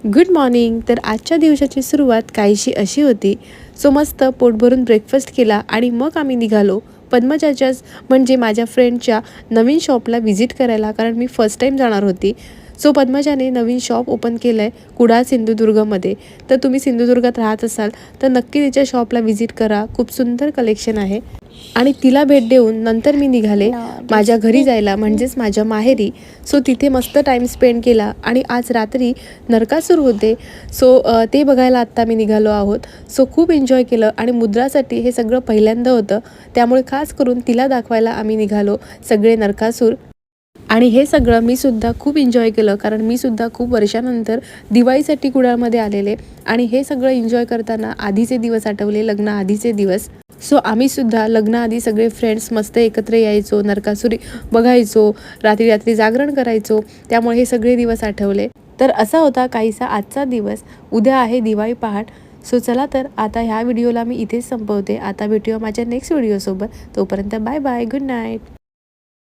Good morning. तर आजच्या दिवसाची सुरुवात काहीशी अशी होती. सो मस्त पोट भरून ब्रेकफास्ट केला आणि मग आम्ही निघालो पद्मजाच्याच म्हणजे माझ्या फ्रेंडच्या नवीन शॉपला व्हिजिट करायला, कारण मी फर्स्ट टाईम जाणार होती. सो पद्मजाने नवीन शॉप ओपन केलं आहे कुडाळ सिंधुदुर्गमध्ये. तर तुम्ही सिंधुदुर्गात राहत असाल तर नक्की तिच्या शॉपला व्हिजिट करा. खूप सुंदर कलेक्शन आहे. आणि तिला भेट देऊन नंतर मी निघाले माझ्या घरी जायला, म्हणजेच माझ्या माहेरी. सो तिथे मस्त टाईम स्पेंड केला आणि आज रात्री नरकासूर होते. सो ते बघायला आत्ता मी निघालो आहोत. सो खूप एन्जॉय केलं आणि मुद्रासाठी हे सगळं पहिल्यांदा होतं, त्यामुळे खास करून तिला दाखवायला आम्ही निघालो सगळे नरकासूर. आणि हे सगळं मी सुद्धा खूप एन्जॉय केलं, कारण मी सुद्धा खूप वर्षानंतर दिवाळीसाठी कुडाळमध्ये आलेले आणि हे सगळं एन्जॉय करताना आधीचे दिवस आठवले, लग्नाआधीचे दिवस. सो आम्ही सुद्धा लग्नाआधी सगळे फ्रेंड्स मस्त एकत्र यायचो, नरकासुरी बघायचो, रात्री रात्री जागरण करायचो, त्यामुळे हे सगळे दिवस आठवले. तर असा होता काहीसा आजचा दिवस. उद्या आहे दिवाळी पहाट. सो चला तर आता ह्या व्हिडिओला मी इथेच संपवते. आता भेटूया माझ्या नेक्स्ट व्हिडिओसोबत. तोपर्यंत बाय बाय, गुड नाईट.